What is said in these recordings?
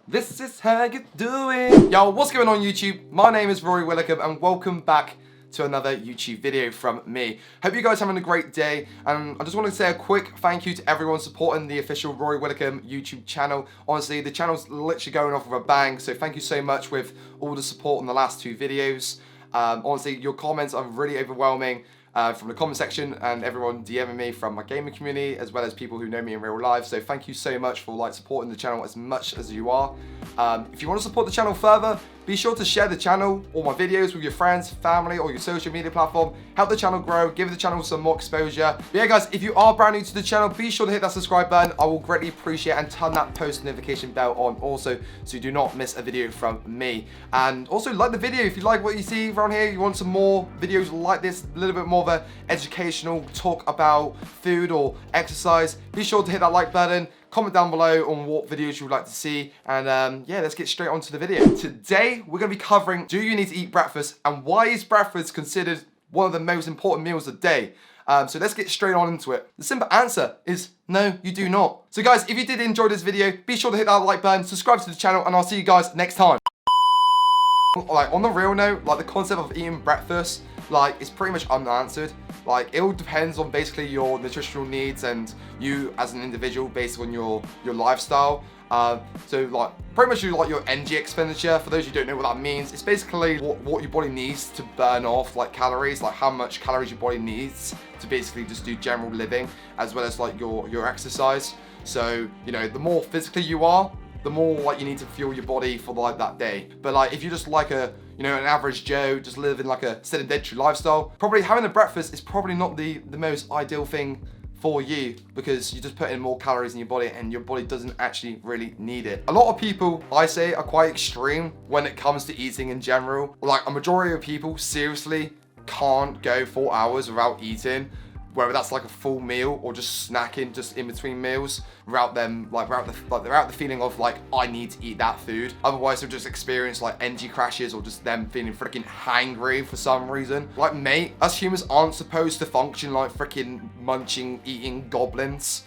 This is how you do it. Yo, what's going on YouTube? My name is Rory Willicombe and welcome back to another YouTube video from me. Hope you guys are having a great day, and I just want to say a quick thank you to everyone supporting the official Rory Willicombe YouTube channel. Honestly, the channel's literally going off with a bang, so thank you so much with all the support in the last two videos. Honestly, your comments are really overwhelming. From the comment section and everyone DMing me from my gaming community as well as people who know me in real life. So thank you so much for supporting the channel as much as you are. If you want to support the channel further, be sure to share the channel or my videos with your friends, family, or your social media platform. Help the channel grow, give the channel some more exposure. But yeah guys, if you are brand new to the channel, be sure to hit that subscribe button. I will greatly appreciate, and turn that post notification bell on also so you do not miss a video from me. And also like the video if you like what you see around here. You want some more videos like this, a little bit more of an educational talk about food or exercise, be sure to hit that like button. Comment down below on what videos you would like to see, and yeah, let's get straight onto the video. Today, we're going to be covering, do you need to eat breakfast, and why is breakfast considered one of the most important meals of the day? So let's get straight on into it. The simple answer is no, you do not. So guys, if you did enjoy this video, be sure to hit that like button, subscribe to the channel, and I'll see you guys next time. On the real note, the concept of eating breakfast, it's pretty much unanswered. It all depends on basically your nutritional needs and you as an individual based on your lifestyle. So pretty much your energy expenditure. For those who don't know what that means, it's basically what your body needs to burn off calories, how much calories your body needs to basically just do general living, as well as your exercise. So the more physically you are, the more you need to fuel your body for that day. But if you're just an average Joe, just living a sedentary lifestyle, probably having a breakfast is probably not the most ideal thing for you, because you just put in more calories in your body and your body doesn't actually really need it. A lot of people, I say, are quite extreme when it comes to eating in general. A majority of people seriously can't go 4 hours without eating, whether that's a full meal or just snacking just in between meals, without the feeling of I need to eat that food. Otherwise they'll just experience energy crashes or just them feeling freaking hangry for some reason. Mate, us humans aren't supposed to function like freaking munching, eating goblins.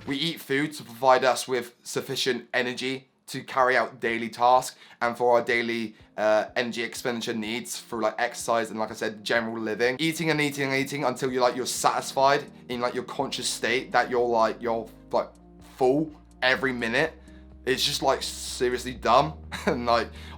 We eat food to provide us with sufficient energy to carry out daily tasks and for our daily energy expenditure needs through exercise and, like I said, general living. Eating and eating and eating until you're satisfied in your conscious state that you're full every minute. It's just seriously dumb. And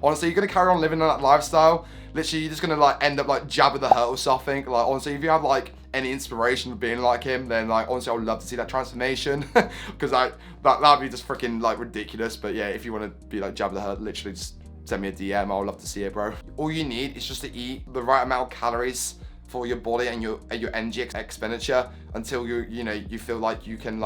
honestly, you're gonna carry on living that lifestyle. Literally, you're just gonna end up Jabba the Hutt or something. Honestly, if you have any inspiration of being like him, then honestly I would love to see that transformation. Because that'd be just freaking ridiculous. But yeah, if you want to be Jabba the Hutt, literally just send me a DM. I would love to see it, bro. All you need is just to eat the right amount of calories for your body and your energy expenditure until you feel you can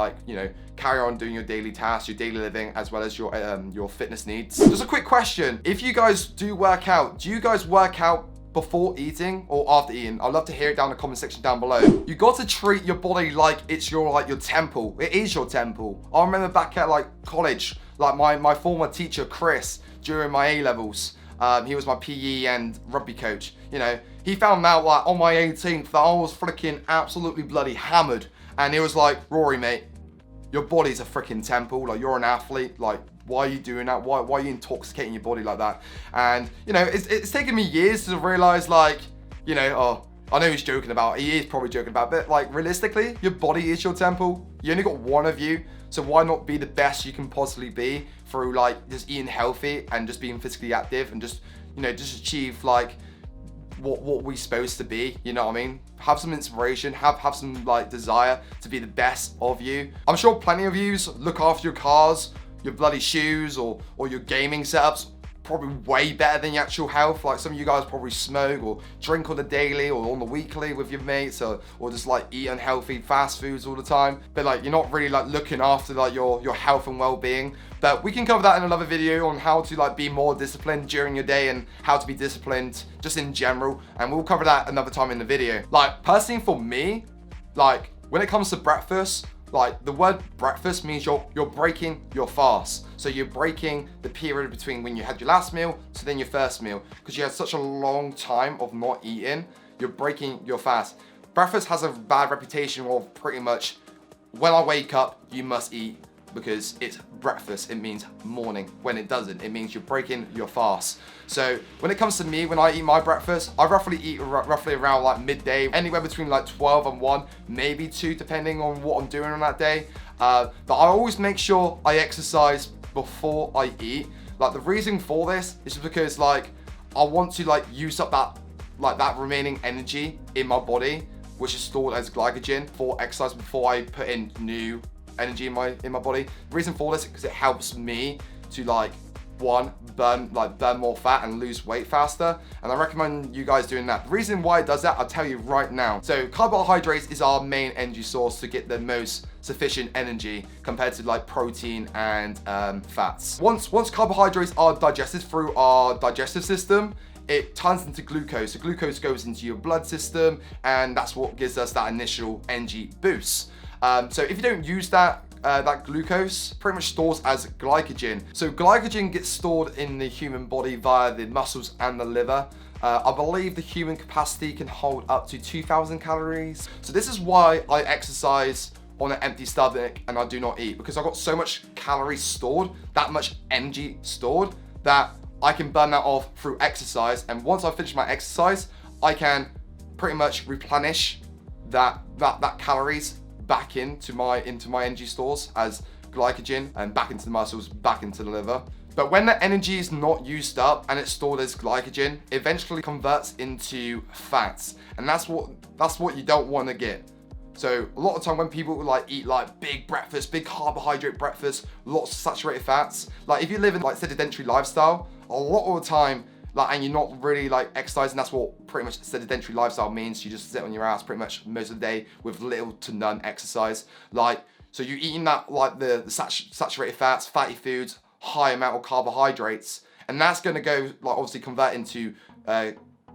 carry on doing your daily tasks, your daily living, as well as your fitness needs. Just a quick question: if you guys do work out, do you guys work out before eating or after eating? I'd love to hear it down in the comment section down below. You got to treat your body like it's your temple. It is your temple. I remember back at college, my former teacher Chris, during my A-levels, he was my PE and rugby coach. He found out on my 18th that I was freaking absolutely bloody hammered, and he was like, "Rory, mate, your body's a freaking temple. You're an athlete. Why are you doing that? Why are you intoxicating your body like that?" And it's taken me years to realize oh, I know he's joking about it. He is probably joking about it, but realistically, your body is your temple. You only got one of you, so why not be the best you can possibly be through just eating healthy and just being physically active and just just achieve what we're supposed to be, you know what I mean? Have some inspiration, have some desire to be the best of you. I'm sure plenty of yous look after your cars, your bloody shoes, or your gaming setups probably way better than your actual health. Some of you guys probably smoke or drink on the daily or on the weekly with your mates, or just eat unhealthy fast foods all the time. But you're not really looking after your health and well-being. But we can cover that in another video on how to be more disciplined during your day and how to be disciplined just in general. And we'll cover that another time in the video. Personally for me, when it comes to breakfast, the word breakfast means you're breaking your fast. So you're breaking the period between when you had your last meal to then your first meal. Because you had such a long time of not eating, you're breaking your fast. Breakfast has a bad reputation of pretty much, when I wake up, you must eat. because it's breakfast, it means morning. When it doesn't, it means you're breaking your fast. So when it comes to me, when I eat my breakfast, I roughly eat roughly around like midday, anywhere between like 12 and 1, maybe 2, depending on what I'm doing on that day. But I always make sure I exercise before I eat. Like the reason for this is because like I want to like use up that remaining energy in my body, which is stored as glycogen for exercise before I put in new energy in my body. The reason for this is because it helps me to like burn more fat and lose weight faster, and I recommend you guys doing that. The reason why it does that, I'll tell you right now. So carbohydrates is our main energy source to get the most sufficient energy compared to like protein and fats. Once carbohydrates are digested through our digestive system, it turns into glucose. So glucose goes into your blood system, and that's what gives us that initial energy boost. So if you don't use that glucose pretty much stores as glycogen. So glycogen gets stored in the human body via the muscles and the liver. I believe the human capacity can hold up to 2,000 calories. So this is why I exercise on an empty stomach and I do not eat, because I've got so much calories stored, that much energy stored, that I can burn that off through exercise. And once I finish my exercise, I can pretty much replenish that calories back into my energy stores as glycogen, and back into the muscles, back into the liver. But when the energy is not used up and it's stored as glycogen, it eventually converts into fats, and that's what you don't want to get. So a lot of time when people like eat like big breakfast, big carbohydrate breakfast, lots of saturated fats, like if you live in like sedentary lifestyle, a lot of the time, like, and you're not really like exercising, that's what pretty much sedentary lifestyle means. You just sit on your ass pretty much most of the day with little to none exercise. Like, so you're eating that like the saturated fats, fatty foods, high amount of carbohydrates, and that's going to go like obviously convert into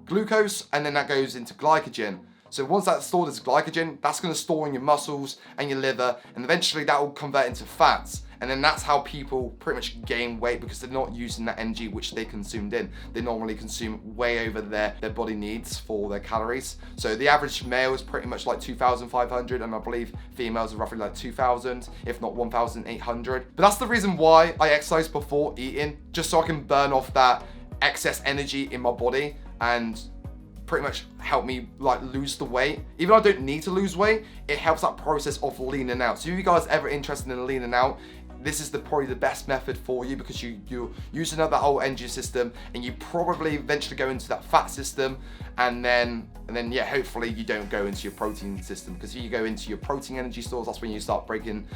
glucose, and then that goes into glycogen. So once that's stored as glycogen, that's going to store in your muscles and your liver, and eventually that will convert into fats. And then that's how people pretty much gain weight, because they're not using that energy which they consumed in. They normally consume way over their body needs for their calories. So the average male is pretty much like 2,500, and I believe females are roughly like 2,000, if not 1,800. But that's the reason why I exercise before eating, just so I can burn off that excess energy in my body and pretty much help me like lose the weight. Even though I don't need to lose weight, it helps that process of leaning out. So if you guys ever interested in leaning out, this is probably the best method for you, because you're using up that whole energy system, and you probably eventually go into that fat system, and then yeah, hopefully you don't go into your protein system, because if you go into your protein energy stores, that's when you start breaking,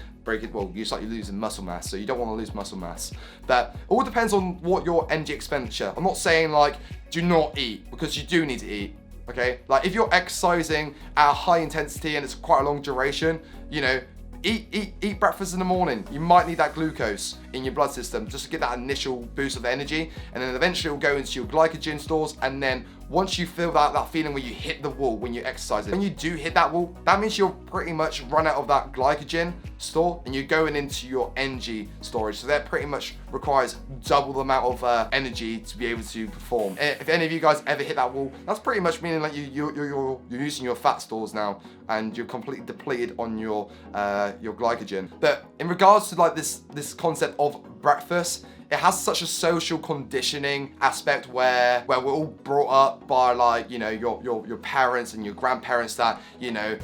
well, you start losing muscle mass. So you don't want to lose muscle mass. But it all depends on what your energy expenditure. I'm not saying like do not eat, because you do need to eat. Okay, like if you're exercising at a high intensity and it's quite a long duration, you know, eat breakfast in the morning. You might need that glucose in your blood system just to get that initial boost of energy, and then eventually it will go into your glycogen stores. And then once you feel that feeling where you hit the wall when you exercise, when you do hit that wall, that means you're pretty much run out of that glycogen store and you're going into your energy storage. So that pretty much requires double the amount of energy to be able to perform. If any of you guys ever hit that wall, that's pretty much meaning like you're using your fat stores now, and you're completely depleted on your glycogen. But in regards to like this concept of breakfast, it has such a social conditioning aspect where we're all brought up by like, you know, your parents and your grandparents that, you know,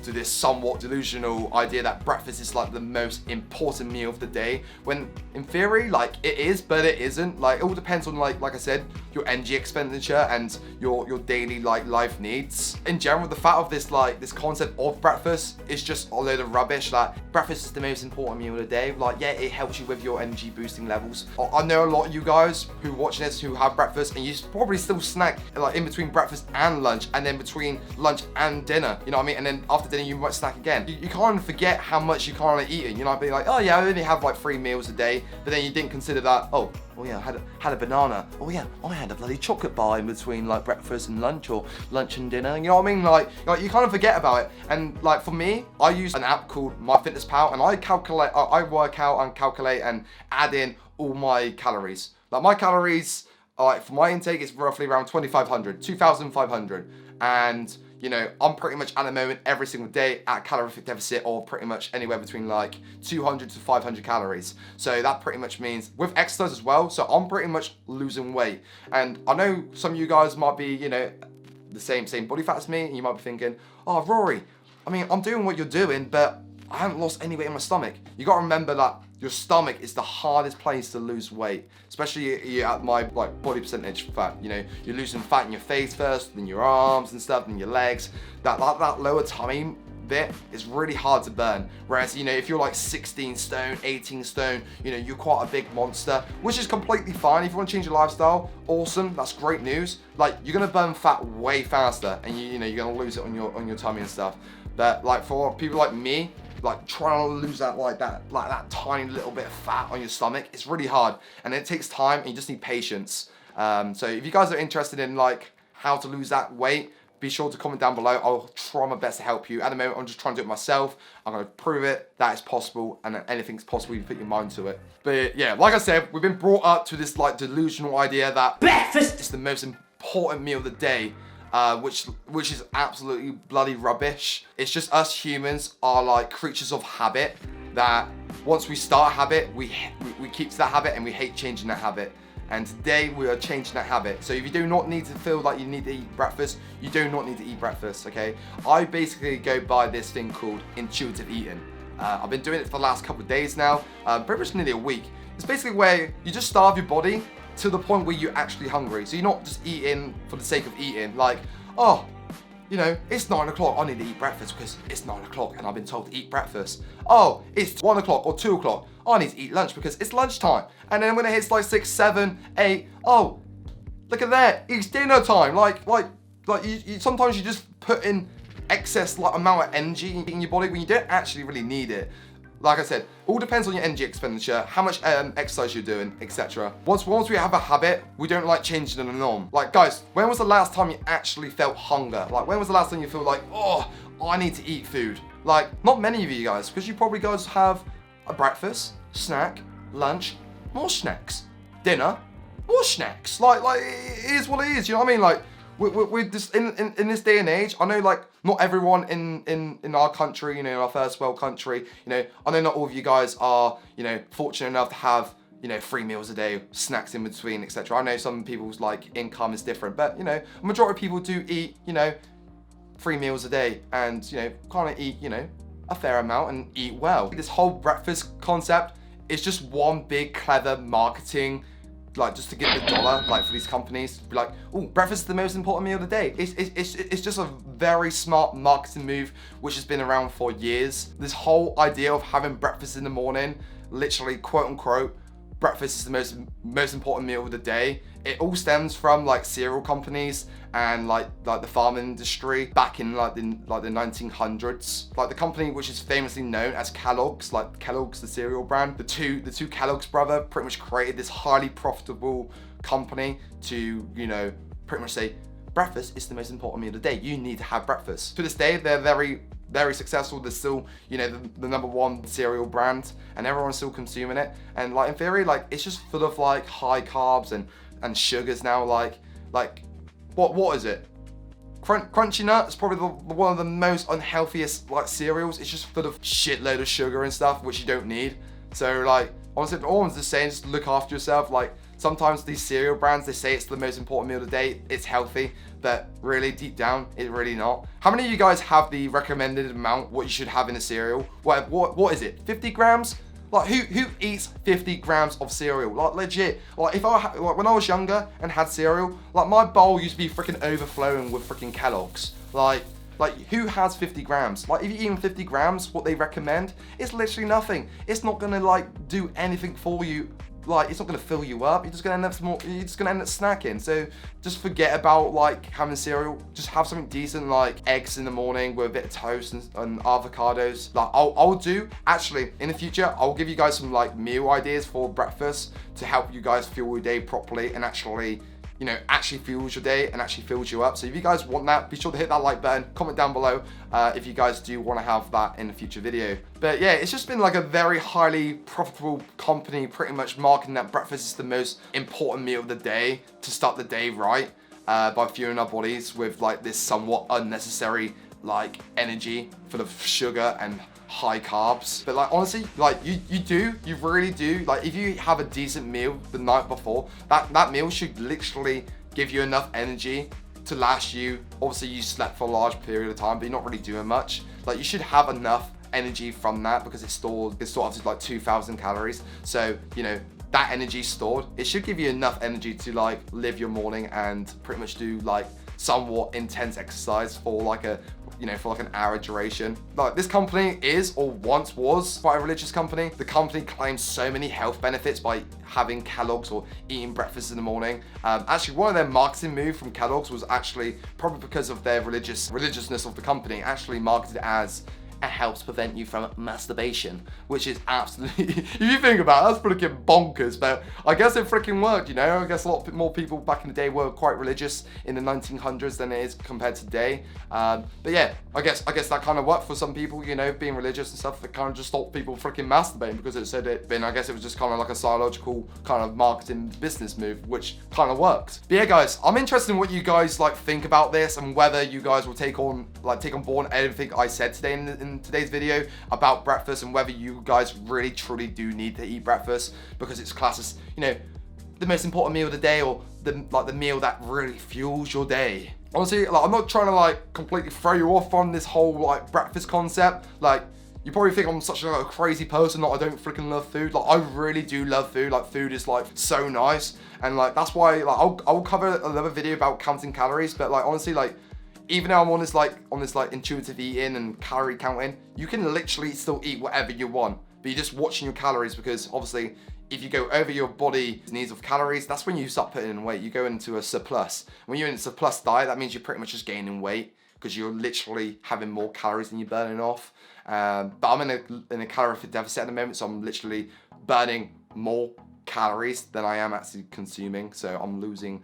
to this somewhat delusional idea that breakfast is like the most important meal of the day, when in theory like it is, but it isn't. Like it all depends on like I said, your energy expenditure and your daily like life needs. In general, the fact of this like this concept of breakfast is just a load of rubbish. Like breakfast is the most important meal of the day. Like yeah, it helps you with your energy boosting levels. I know a lot of you guys who watch this who have breakfast, and you probably still snack like in between breakfast and lunch, and then between lunch and dinner, you know what I mean? And then after dinner you might snack again. You kind of forget how much you kind of eating. You might be like, oh yeah, I only have like 3 meals a day, but then you didn't consider that, oh yeah, I had a banana. Oh yeah, I had a bloody chocolate bar in between like breakfast and lunch, or lunch and dinner. You know what I mean? Like you kind of forget about it. And like for me, I use an app called MyFitnessPal, and I work out and calculate and add in all my calories. Like my calories, like for my intake, is roughly around 2,500, and you know, I'm pretty much at the moment every single day at a calorific deficit or pretty much anywhere between like 200 to 500 calories. So that pretty much means with exercise as well. So I'm pretty much losing weight. And I know some of you guys might be, you know, the same body fat as me. And you might be thinking, oh, Rory, I mean, I'm doing what you're doing, but I haven't lost any weight in my stomach. You got to remember that your stomach is the hardest place to lose weight, especially you're at my like body percentage fat. You know, you're losing fat in your face first, then your arms and stuff, then your legs. That lower tummy bit is really hard to burn. Whereas, you know, if you're like 16 stone, 18 stone, you know, you're quite a big monster, which is completely fine. If you want to change your lifestyle, awesome, that's great news. Like, you're gonna burn fat way faster, and you know, you're gonna lose it on your tummy and stuff. But like for people like me, like trying to lose that tiny little bit of fat on your stomach, it's really hard, and it takes time, and you just need patience. So if you guys are interested in like how to lose that weight, be sure to comment down below. I'll try my best to help you. At the moment, I'm just trying to do it myself. I'm going to prove it that it's possible, and that anything's possible if you put your mind to it. But yeah, like I said, we've been brought up to this like delusional idea that breakfast is the most important meal of the day, which is absolutely bloody rubbish. It's just us humans are like creatures of habit, that once we start a habit, we keep to that habit, and we hate changing that habit. And today we are changing that habit. So if you do not need to feel like you need to eat breakfast, you do not need to eat breakfast, okay? I basically go by this thing called intuitive eating. I've been doing it for the last couple of days now, pretty much nearly a week. It's basically where you just starve your body to the point where you're actually hungry. So you're not just eating for the sake of eating, like, oh, you know, it's 9 o'clock, I need to eat breakfast because it's 9 o'clock and I've been told to eat breakfast. Oh, it's 1 o'clock or 2 o'clock, I need to eat lunch because it's lunchtime. And then when it hits like 6, 7, 8, oh, look at that, it's dinner time. Like you sometimes you just put in excess like amount of energy in your body when you don't actually really need it. Like I said, all depends on your energy expenditure, how much exercise you're doing, etc. Once we have a habit, we don't like changing the norm. Like guys, when was the last time you actually felt hunger? Like when was the last time you feel like, oh, I need to eat food? Like not many of you guys, because you probably guys have a breakfast, snack, lunch, more snacks, dinner, more snacks. Like it is what it is, you know what I mean? Like we're just in this day and age. I know like not everyone in our country, you know, our first world country, you know, I know not all of you guys are, you know, fortunate enough to have, you know, 3 meals a day, snacks in between, etc. I know some people's like income is different, but you know, a majority of people do eat, you know, 3 meals a day, and you know, kind of eat, you know, a fair amount and eat well. This whole breakfast concept is just one big clever marketing, like just to get the dollar, like for these companies to be like, oh, breakfast is the most important meal of the day. It's just a very smart marketing move which has been around for years. This whole idea of having breakfast in the morning, literally quote unquote, breakfast is the most important meal of the day. It all stems from like cereal companies and like the farming industry back in like the 1900s. Like the company which is famously known as Kellogg's, like Kellogg's, the cereal brand. The two Kellogg's brother pretty much created this highly profitable company to, you know, pretty much say breakfast is the most important meal of the day. You need to have breakfast. To this day, they're very successful. They're still, you know, the #1 cereal brand, and everyone's still consuming it. And like in theory, like it's just full of like high carbs and sugars now. Like what is it? Crunchy Nut is probably one of the most unhealthiest like cereals. It's just full of shitload of sugar and stuff which you don't need. So like honestly, all I'm just saying is look after yourself. Like sometimes these cereal brands, they say it's the most important meal of the day, it's healthy, but really deep down, it's really not. How many of you guys have the recommended amount what you should have in a cereal? What is it? 50 grams? Like who eats 50 grams of cereal? Like legit. Like if like when I was younger and had cereal, like my bowl used to be freaking overflowing with freaking Kellogg's. Like who has 50 grams? Like if you're eating 50 grams, what they recommend, it's literally nothing. It's not gonna like do anything for you. Like it's not gonna fill you up. You're just gonna end up snacking. So just forget about like having cereal. Just have something decent like eggs in the morning with a bit of toast and avocados. Like I'll do actually in the future. I'll give you guys some like meal ideas for breakfast to help you guys fuel your day properly and actually, you know, actually fuels your day and actually fills you up. So if you guys want that, be sure to hit that like button, comment down below if you guys do want to have that in a future video. But yeah, it's just been like a very highly profitable company pretty much marketing that breakfast is the most important meal of the day to start the day right. by fueling our bodies with like this somewhat unnecessary like energy full of sugar and high carbs. But like honestly, like you really do, like if you have a decent meal the night before, that meal should literally give you enough energy to last you. Obviously you slept for a large period of time, but you're not really doing much. Like you should have enough energy from that because it's stored up to like 2,000 calories. So, you know, that energy stored, it should give you enough energy to like live your morning and pretty much do like somewhat intense exercise for like a, you know, for like an hour duration. Like this company is, or once was, quite a religious company. The company claims so many health benefits by having Kellogg's or eating breakfast in the morning. Actually, one of their marketing moves from Kellogg's was actually probably because of their religiousness of the company, actually marketed as it helps prevent you from masturbation, which is absolutely, if you think about it, that's freaking bonkers, but I guess it freaking worked, you know? I guess a lot more people back in the day were quite religious in the 1900s than it is compared to today. But yeah, I guess that kind of worked for some people, you know, being religious and stuff. It kind of just stopped people freaking masturbating because it said it, and I guess it was just kind of like a psychological kind of marketing business move, which kind of worked. But yeah, guys, I'm interested in what you guys like think about this and whether you guys will take on board everything I said today in today's video about breakfast, and whether you guys really truly do need to eat breakfast because it's classed as, you know, the most important meal of the day, or the meal that really fuels your day. Honestly, like, I'm not trying to like completely throw you off on this whole like breakfast concept. Like, you probably think I'm such like, a crazy person that I don't freaking love food. Like, I really do love food. Like, food is like so nice, and like that's why like I'll cover another video about counting calories. But like honestly, like even though I'm on this intuitive eating and calorie counting, you can literally still eat whatever you want, but you're just watching your calories, because obviously if you go over your body's needs of calories, that's when you start putting in weight. You go into a surplus. When you're in a surplus diet, that means you're pretty much just gaining weight because you're literally having more calories than you're burning off. But I'm in a calorific deficit at the moment, so I'm literally burning more calories than I am actually consuming, so I'm losing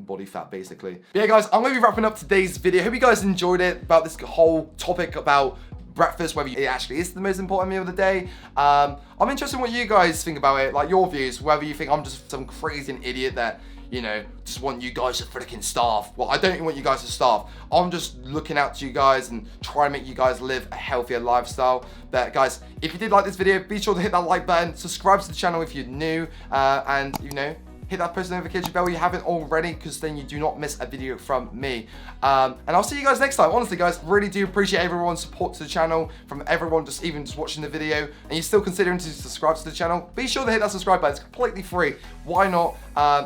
body fat basically. But yeah, guys, I'm gonna be wrapping up today's video. Hope you guys enjoyed it, about this whole topic about breakfast, whether it actually is the most important meal of the day. I'm interested in what you guys think about it, like your views, whether you think I'm just some crazy idiot that, you know, just want you guys to freaking starve. Well, I don't even want you guys to starve. I'm just looking out to you guys and trying to make you guys live a healthier lifestyle. But guys, if you did like this video, be sure to hit that like button, subscribe to the channel if you're new, and you know, hit that post notification bell if you haven't already, because then you do not miss a video from me. And I'll see you guys next time. Honestly, guys, really do appreciate everyone's support to the channel, from everyone just watching the video, and you're still considering to subscribe to the channel. Be sure to hit that subscribe button. It's completely free. Why not?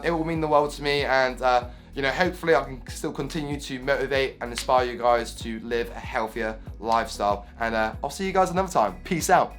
It will mean the world to me, and you know, hopefully I can still continue to motivate and inspire you guys to live a healthier lifestyle. And I'll see you guys another time. Peace out.